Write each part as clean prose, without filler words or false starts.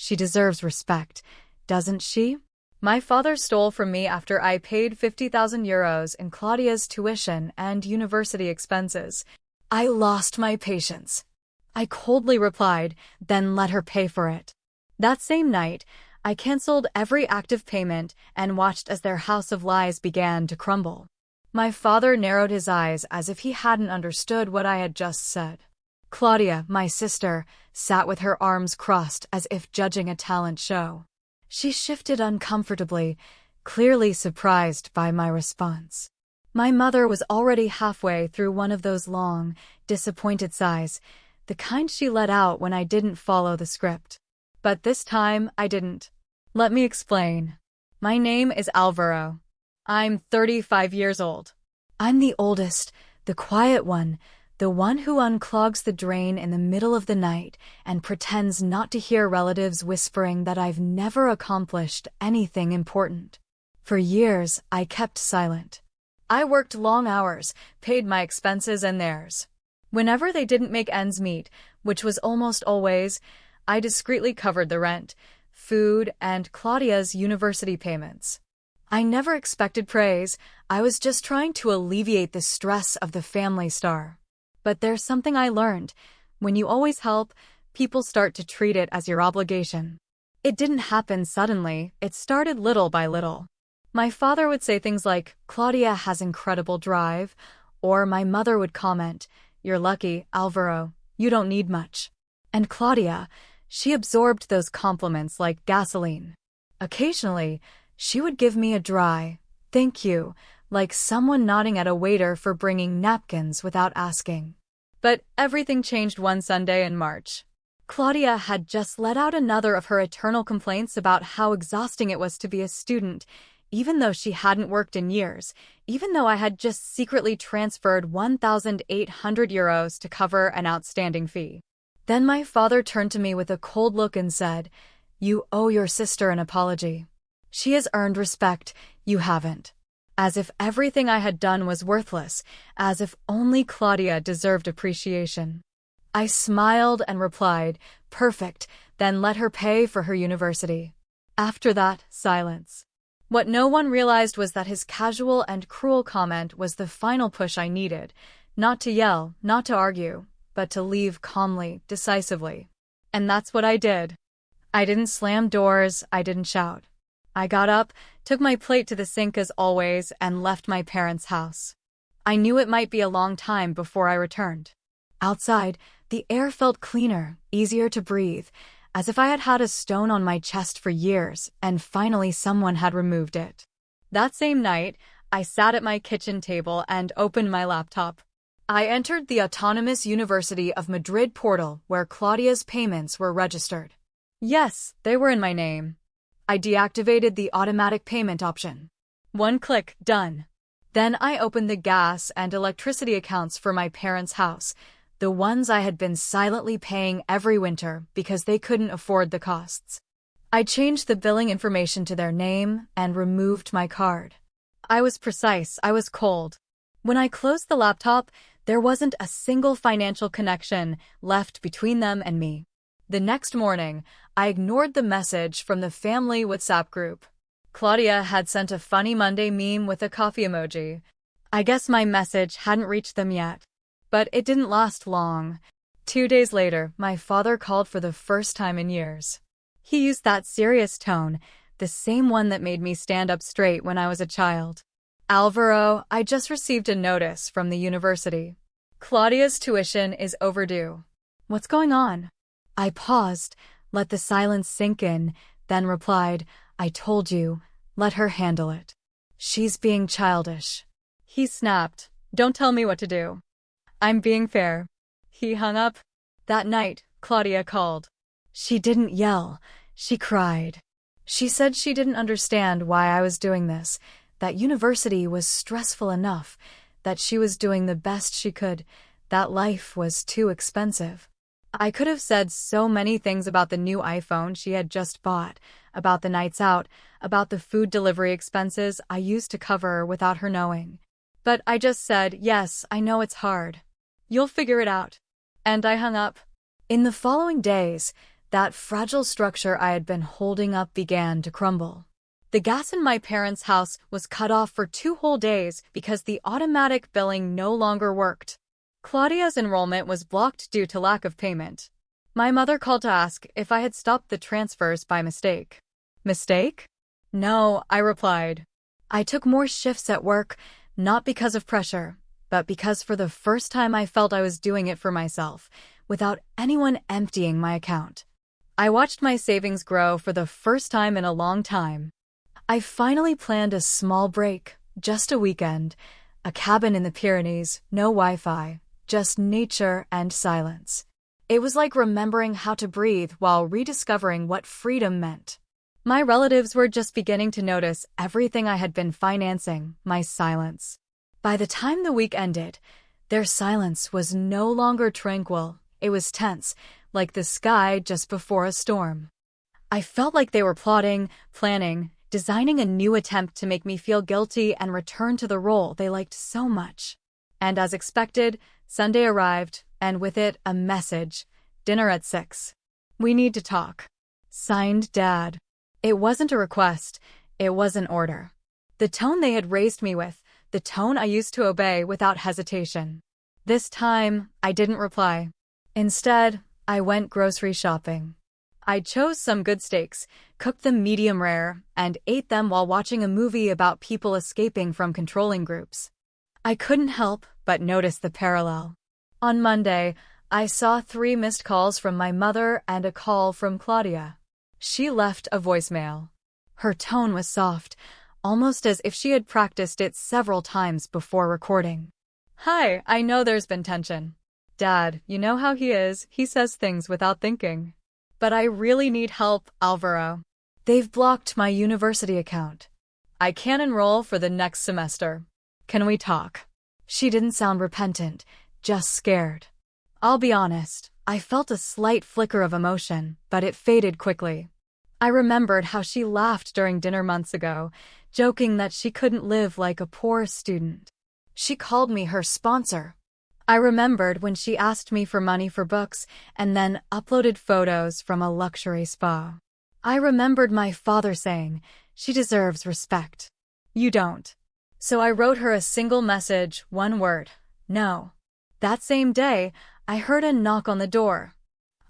She deserves respect, doesn't she? My father stole from me after I paid 50,000 euros in Claudia's tuition and university expenses. I lost my patience. I coldly replied, then let her pay for it. That same night, I canceled every active payment and watched as their house of lies began to crumble. My father narrowed his eyes as if he hadn't understood what I had just said. Claudia, my sister, sat with her arms crossed as if judging a talent show. She shifted uncomfortably, clearly surprised by my response. My mother was already halfway through one of those long, disappointed sighs, the kind she let out when I didn't follow the script. But this time, I didn't. Let me explain. My name is Alvaro. I'm 35 years old. I'm the oldest, the quiet one, the one who unclogs the drain in the middle of the night and pretends not to hear relatives whispering that I've never accomplished anything important. For years, I kept silent. I worked long hours, paid my expenses and theirs. Whenever they didn't make ends meet, which was almost always, I discreetly covered the rent, food, and Claudia's university payments. I never expected praise. I was just trying to alleviate the stress of the family star. But there's something I learned. When you always help, people start to treat it as your obligation. It didn't happen suddenly, it started little by little. My father would say things like, Claudia has incredible drive, or my mother would comment, you're lucky, Alvaro, you don't need much. And Claudia, she absorbed those compliments like gasoline. Occasionally, she would give me a dry, thank you, like someone nodding at a waiter for bringing napkins without asking. But everything changed one Sunday in March. Claudia had just let out another of her eternal complaints about how exhausting it was to be a student, even though she hadn't worked in years, even though I had just secretly transferred 1,800 euros to cover an outstanding fee. Then my father turned to me with a cold look and said, you owe your sister an apology. She has earned respect, you haven't. As if everything I had done was worthless, as if only Claudia deserved appreciation. I smiled and replied, perfect, then let her pay for her university. After that, silence. What no one realized was that his casual and cruel comment was the final push I needed, not to yell, not to argue, but to leave calmly, decisively. And that's what I did. I didn't slam doors, I didn't shout. I got up, took my plate to the sink as always, and left my parents' house. I knew it might be a long time before I returned. Outside, the air felt cleaner, easier to breathe, as if I had had a stone on my chest for years, and finally someone had removed it. That same night, I sat at my kitchen table and opened my laptop. I entered the Autonomous University of Madrid portal where Claudia's payments were registered. Yes, they were in my name. I deactivated the automatic payment option. One click, done. Then I opened the gas and electricity accounts for my parents' house, the ones I had been silently paying every winter because they couldn't afford the costs. I changed the billing information to their name and removed my card. I was precise, I was cold. When I closed the laptop, there wasn't a single financial connection left between them and me. The next morning, I ignored the message from the family WhatsApp group. Claudia had sent a funny Monday meme with a coffee emoji. I guess my message hadn't reached them yet. But it didn't last long. 2 days later, my father called for the first time in years. He used that serious tone, the same one that made me stand up straight when I was a child. Alvaro, I just received a notice from the university. Claudia's tuition is overdue. What's going on? I paused, let the silence sink in, then replied, I told you, let her handle it. She's being childish. He snapped, don't tell me what to do. I'm being fair. He hung up. That night, Claudia called. She didn't yell, she cried. She said she didn't understand why I was doing this, that university was stressful enough, that she was doing the best she could, that life was too expensive. I could have said so many things about the new iPhone she had just bought, about the nights out, about the food delivery expenses I used to cover without her knowing. But I just said, yes, I know it's hard. You'll figure it out. And I hung up. In the following days, That fragile structure I had been holding up began to crumble. The gas in my parents' house was cut off for 2 whole days because the automatic billing no longer worked. Claudia's enrollment was blocked due to lack of payment. My mother called to ask if I had stopped the transfers by mistake. Mistake? No, I replied. I took more shifts at work, not because of pressure, but because for the first time I felt I was doing it for myself, without anyone emptying my account. I watched my savings grow for the first time in a long time. I finally planned a small break, just a weekend, a cabin in the Pyrenees, no Wi-Fi, just nature and silence. It was like remembering how to breathe while rediscovering what freedom meant. My relatives were just beginning to notice everything I had been financing, my silence. By the time the week ended, their silence was no longer tranquil. It was tense, like the sky just before a storm. I felt like they were plotting, planning, designing a new attempt to make me feel guilty and return to the role they liked so much. And as expected, Sunday arrived, and with it, a message. Dinner at 6. We need to talk. Signed, Dad. It wasn't a request, it was an order. The tone they had raised me with, the tone I used to obey without hesitation. This time, I didn't reply. Instead, I went grocery shopping. I chose some good steaks, cooked them medium rare, and ate them while watching a movie about people escaping from controlling groups. I couldn't help but notice the parallel. On Monday, I saw 3 missed calls from my mother and a call from Claudia. She left a voicemail. Her tone was soft, almost as if she had practiced it several times before recording. Hi, I know there's been tension. Dad, you know how he is, he says things without thinking. But I really need help, Alvaro. They've blocked my university account. I can't enroll for the next semester. Can we talk? She didn't sound repentant, just scared. I'll be honest, I felt a slight flicker of emotion, but it faded quickly. I remembered how she laughed during dinner months ago, joking that she couldn't live like a poor student. She called me her sponsor. I remembered when she asked me for money for books and then uploaded photos from a luxury spa. I remembered my father saying, "She deserves respect." You don't. So I wrote her a single message, one word, no. That same day, I heard a knock on the door.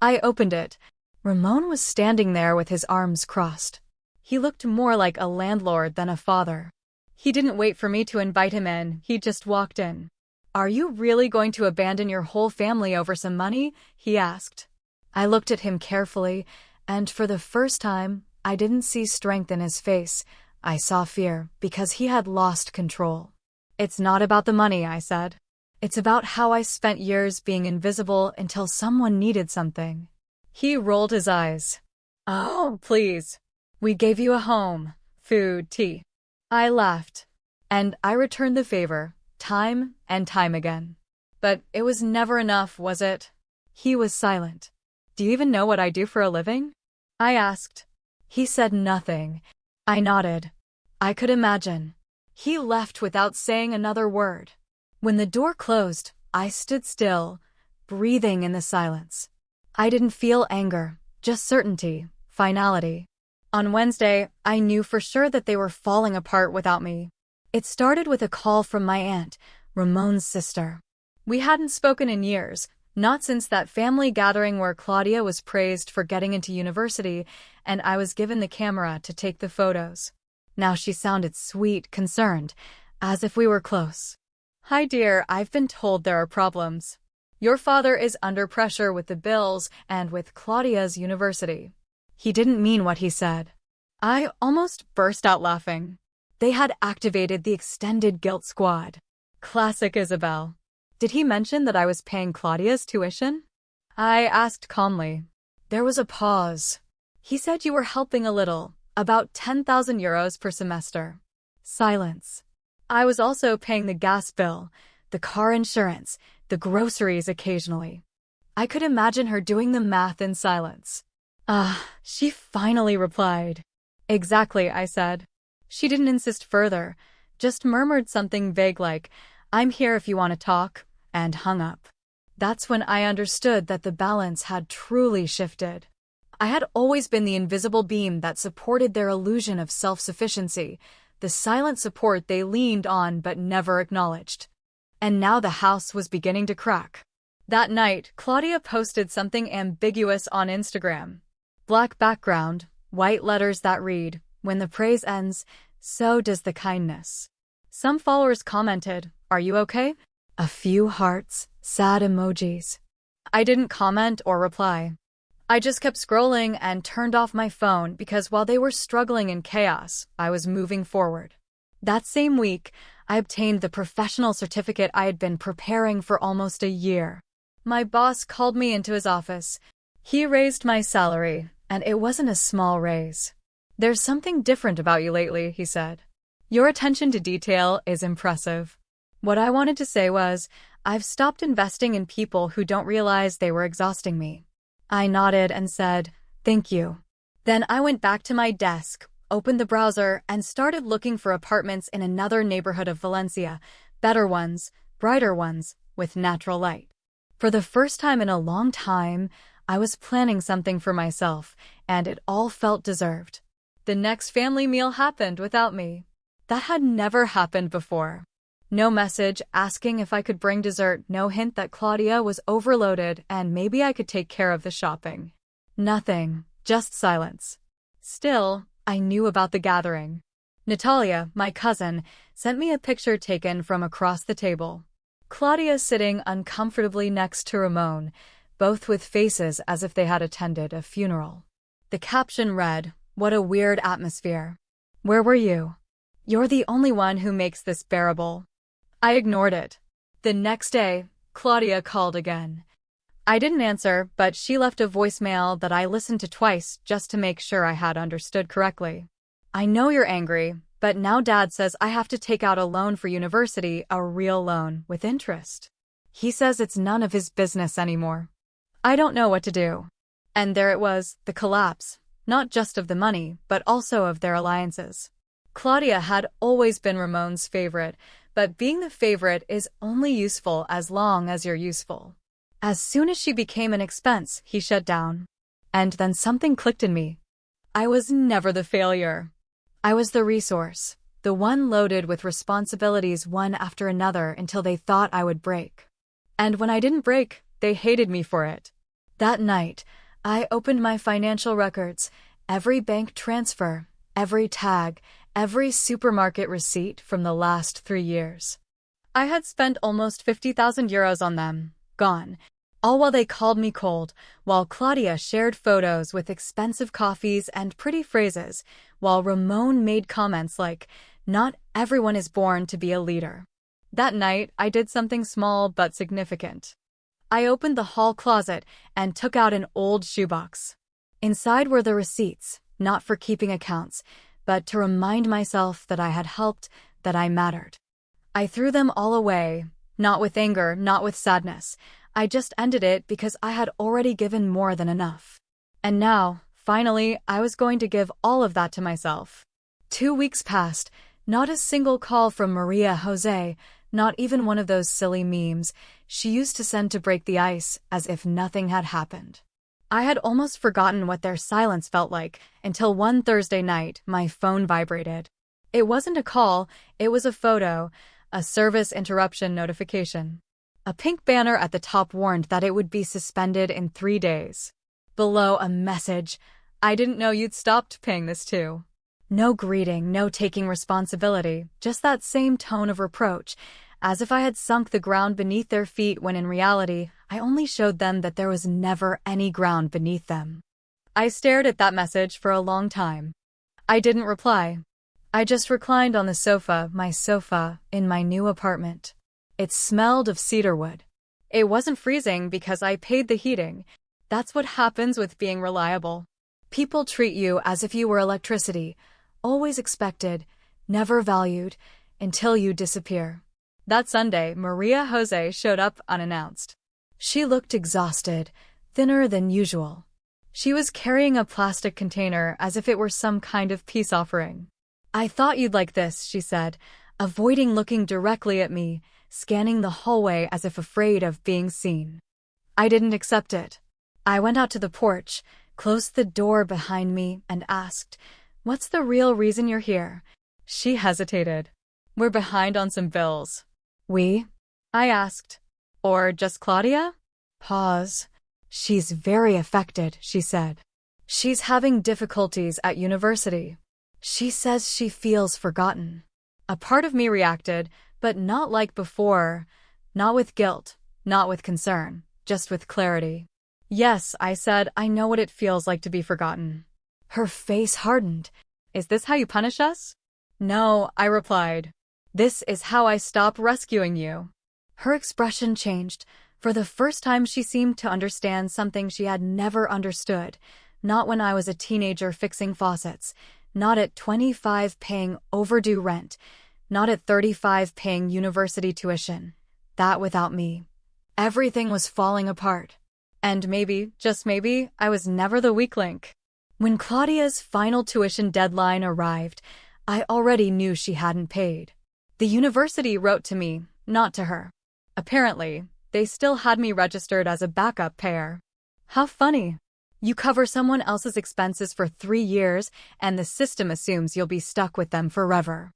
I opened it. Ramon was standing there with his arms crossed. He looked more like a landlord than a father. He didn't wait for me to invite him in, he just walked in. Are you really going to abandon your whole family over some money? He asked. I looked at him carefully, and for the first time, I didn't see strength in his face. I saw fear, because he had lost control. It's not about the money, I said. It's about how I spent years being invisible until someone needed something. He rolled his eyes. Oh, please. We gave you a home, food, tea. I laughed, and I returned the favor. Time and time again. But it was never enough, was it? He was silent. Do you even know what I do for a living? I asked. He said nothing. I nodded. I could imagine. He left without saying another word. When the door closed, I stood still, breathing in the silence. I didn't feel anger, just certainty, finality. On Wednesday, I knew for sure that they were falling apart without me. It started with a call from my aunt, Ramon's sister. We hadn't spoken in years, not since that family gathering where Claudia was praised for getting into university and I was given the camera to take the photos. Now she sounded sweet, concerned, as if we were close. Hi dear, I've been told there are problems. Your father is under pressure with the bills and with Claudia's university. He didn't mean what he said. I almost burst out laughing. They had activated the extended guilt squad. Classic Isabel. Did he mention that I was paying Claudia's tuition? I asked calmly. There was a pause. He said you were helping a little, about 10,000 euros per semester. Silence. I was also paying the gas bill, the car insurance, the groceries occasionally. I could imagine her doing the math in silence. She finally replied. Exactly, I said. She didn't insist further, just murmured something vague like, I'm here if you want to talk, and hung up. That's when I understood that the balance had truly shifted. I had always been the invisible beam that supported their illusion of self-sufficiency, the silent support they leaned on but never acknowledged. And now the house was beginning to crack. That night, Claudia posted something ambiguous on Instagram. Black background, white letters that read, "When the praise ends, so does the kindness." Some followers commented, "Are you okay?" A few hearts, sad emojis. I didn't comment or reply. I just kept scrolling and turned off my phone because while they were struggling in chaos, I was moving forward. That same week, I obtained the professional certificate I had been preparing for almost a year. My boss called me into his office. He raised my salary, and it wasn't a small raise. "There's something different about you lately," he said. "Your attention to detail is impressive." What I wanted to say was, I've stopped investing in people who don't realize they were exhausting me. I nodded and said, "Thank you." Then I went back to my desk, opened the browser, and started looking for apartments in another neighborhood of Valencia, better ones, brighter ones, with natural light. For the first time in a long time, I was planning something for myself, and it all felt deserved. The next family meal happened without me. That had never happened before. No message asking if I could bring dessert, no hint that Claudia was overloaded and maybe I could take care of the shopping. Nothing, just silence. Still, I knew about the gathering. Natalia, my cousin, sent me a picture taken from across the table. Claudia sitting uncomfortably next to Ramon, both with faces as if they had attended a funeral. The caption read, "What a weird atmosphere. Where were you? You're the only one who makes this bearable." I ignored it. The next day, Claudia called again. I didn't answer, but she left a voicemail that I listened to twice just to make sure I had understood correctly. "I know you're angry, but now Dad says I have to take out a loan for university, a real loan, with interest. He says it's none of his business anymore. I don't know what to do." And there it was, the collapse, not just of the money, but also of their alliances. Claudia had always been Ramon's favorite, but being the favorite is only useful as long as you're useful. As soon as she became an expense, he shut down. And then something clicked in me. I was never the failure. I was the resource, the one loaded with responsibilities one after another until they thought I would break. And when I didn't break, they hated me for it. That night, I opened my financial records, every bank transfer, every tag, every supermarket receipt from the last 3 years. I had spent almost 50,000 euros on them, gone, all while they called me cold, while Claudia shared photos with expensive coffees and pretty phrases, while Ramon made comments like, "Not everyone is born to be a leader." That night, I did something small but significant. I opened the hall closet and took out an old shoebox. Inside were the receipts, not for keeping accounts, but to remind myself that I had helped, that I mattered. I threw them all away, not with anger, not with sadness. I just ended it because I had already given more than enough. And now, finally, I was going to give all of that to myself. 2 weeks passed, not a single call from Maria Jose, not even one of those silly memes she used to send to break the ice, as if nothing had happened. I had almost forgotten what their silence felt like until one Thursday night my phone vibrated. It wasn't a call, it was a photo, a service interruption notification. A pink banner at the top warned that it would be suspended in 3 days. Below, a message, "I didn't know you'd stopped paying this too." No greeting, no taking responsibility, just that same tone of reproach, as if I had sunk the ground beneath their feet when in reality, I only showed them that there was never any ground beneath them. I stared at that message for a long time. I didn't reply. I just reclined on the sofa, my sofa, in my new apartment. It smelled of cedarwood. It wasn't freezing because I paid the heating. That's what happens with being reliable. People treat you as if you were electricity, always expected, never valued, until you disappear. That Sunday, Maria Jose showed up unannounced. She looked exhausted, thinner than usual. She was carrying a plastic container as if it were some kind of peace offering. "I thought you'd like this," she said, avoiding looking directly at me, scanning the hallway as if afraid of being seen. I didn't accept it. I went out to the porch, closed the door behind me, and asked, "What's the real reason you're here?" She hesitated. "We're behind on some bills." "We?" I asked. "Or just Claudia?" Pause. "She's very affected," she said. "She's having difficulties at university. She says she feels forgotten." A part of me reacted, but not like before. Not with guilt, not with concern, just with clarity. "Yes," I said, "I know what it feels like to be forgotten." Her face hardened. "Is this how you punish us?" "No," I replied. "This is how I stop rescuing you." Her expression changed. For the first time, she seemed to understand something she had never understood. Not when I was a teenager fixing faucets. Not at 25 paying overdue rent. Not at 35 paying university tuition. That without me. Everything was falling apart. And maybe, just maybe, I was never the weak link. When Claudia's final tuition deadline arrived, I already knew she hadn't paid. The university wrote to me, not to her. Apparently, they still had me registered as a backup payer. How funny. You cover someone else's expenses for 3 years, and the system assumes you'll be stuck with them forever.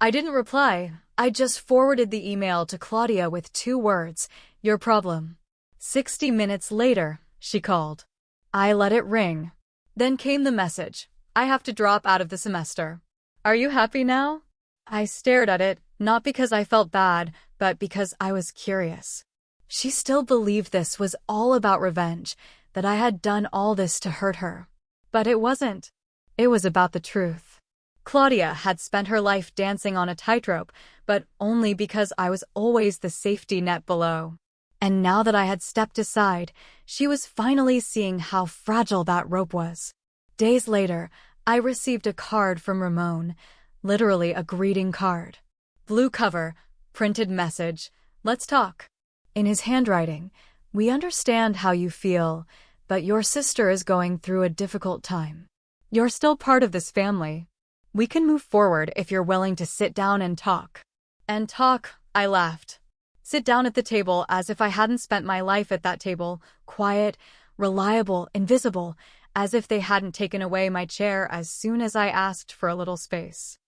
I didn't reply. I just forwarded the email to Claudia with 2 words, "Your problem." 60 minutes later, she called. I let it ring. Then came the message, "I have to drop out of the semester. Are you happy now?" I stared at it, not because I felt bad, but because I was curious. She still believed this was all about revenge, that I had done all this to hurt her. But it wasn't. It was about the truth. Claudia had spent her life dancing on a tightrope, but only because I was always the safety net below. And now that I had stepped aside, she was finally seeing how fragile that rope was. Days later, I received a card from Ramon, literally a greeting card. Blue cover, printed message, "Let's talk." In his handwriting, "We understand how you feel, but your sister is going through a difficult time. You're still part of this family. We can move forward if you're willing to sit down and talk." And talk, I laughed. Sit down at the table as if I hadn't spent my life at that table, quiet, reliable, invisible, as if they hadn't taken away my chair as soon as I asked for a little space.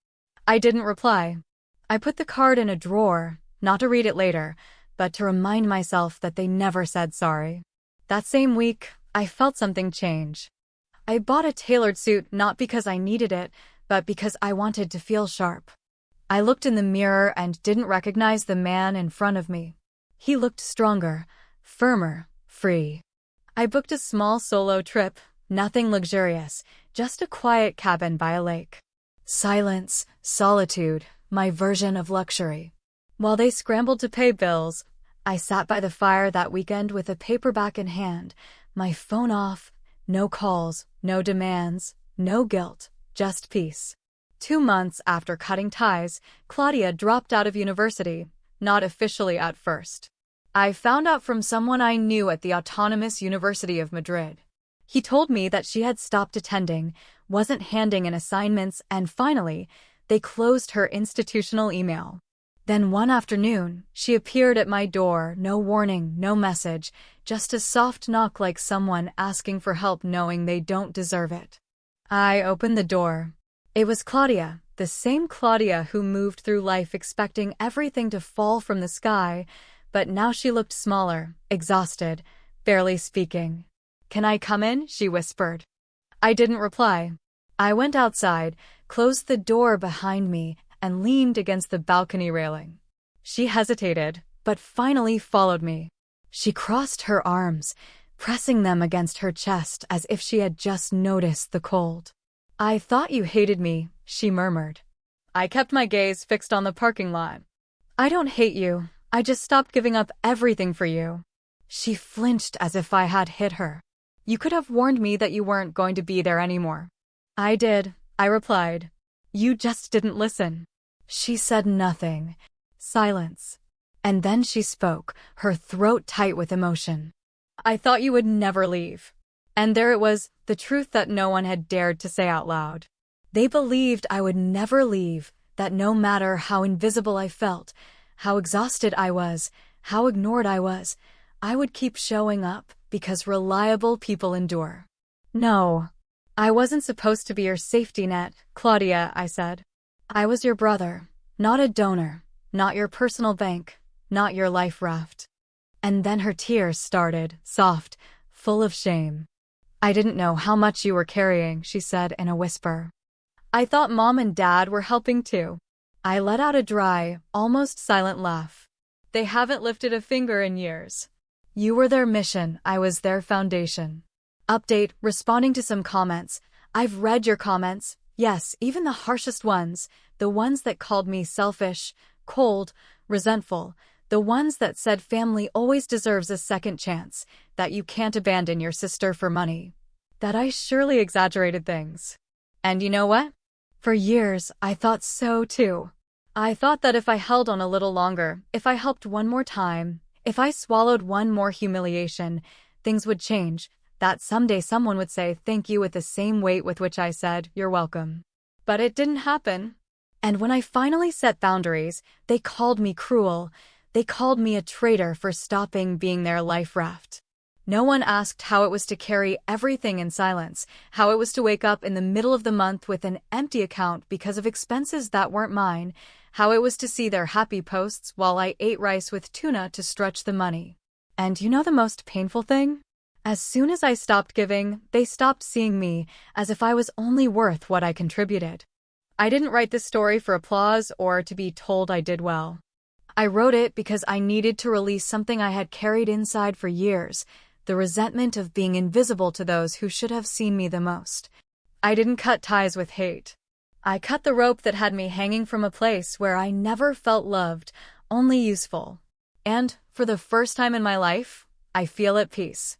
I didn't reply. I put the card in a drawer, not to read it later, but to remind myself that they never said sorry. That same week, I felt something change. I bought a tailored suit not because I needed it, but because I wanted to feel sharp. I looked in the mirror and didn't recognize the man in front of me. He looked stronger, firmer, free. I booked a small solo trip, nothing luxurious, just a quiet cabin by a lake. Silence, solitude, my version of luxury. While they scrambled to pay bills, I sat by the fire that weekend with a paperback in hand, my phone off, no calls, no demands, no guilt, just peace. 2 months after cutting ties, Claudia dropped out of university, not officially at first. I found out from someone I knew at the Autonomous University of Madrid. He told me that she had stopped attending, wasn't handing in assignments, and finally, they closed her institutional email. Then one afternoon, she appeared at my door, no warning, no message, just a soft knock like someone asking for help knowing they don't deserve it. I opened the door. It was Claudia, the same Claudia who moved through life expecting everything to fall from the sky, but now she looked smaller, exhausted, barely speaking. "Can I come in?" she whispered. I didn't reply. I went outside, closed the door behind me, and leaned against the balcony railing. She hesitated, but finally followed me. She crossed her arms, pressing them against her chest as if she had just noticed the cold. "I thought you hated me," she murmured. I kept my gaze fixed on the parking lot. "I don't hate you. I just stopped giving up everything for you." She flinched as if I had hit her. "You could have warned me that you weren't going to be there anymore." "I did," I replied. "You just didn't listen." She said nothing. Silence. And then she spoke, her throat tight with emotion. "I thought you would never leave." And there it was, the truth that no one had dared to say out loud. They believed I would never leave, that no matter how invisible I felt, how exhausted I was, how ignored I was, I would keep showing up, because reliable people endure. No. I wasn't supposed to be your safety net, Claudia, I said. I was your brother, not a donor, not your personal bank, not your life raft. And then her tears started, soft, full of shame. I didn't know how much you were carrying, she said in a whisper. I thought Mom and Dad were helping too. I let out a dry, almost silent laugh. They haven't lifted a finger in years. You were their mission, I was their foundation. Update, responding to some comments. I've read your comments. Yes, even the harshest ones. The ones that called me selfish, cold, resentful. The ones that said family always deserves a second chance. That you can't abandon your sister for money. That I surely exaggerated things. And you know what? For years, I thought so too. I thought that if I held on a little longer, if I helped one more time, if I swallowed one more humiliation, things would change. That someday someone would say thank you with the same weight with which I said, you're welcome. But it didn't happen. And when I finally set boundaries, they called me cruel. They called me a traitor for stopping being their life raft. No one asked how it was to carry everything in silence, how it was to wake up in the middle of the month with an empty account because of expenses that weren't mine, how it was to see their happy posts while I ate rice with tuna to stretch the money. And you know the most painful thing? As soon as I stopped giving, they stopped seeing me as if I was only worth what I contributed. I didn't write this story for applause or to be told I did well. I wrote it because I needed to release something I had carried inside for years, the resentment of being invisible to those who should have seen me the most. I didn't cut ties with hate. I cut the rope that had me hanging from a place where I never felt loved, only useful. And, for the first time in my life, I feel at peace.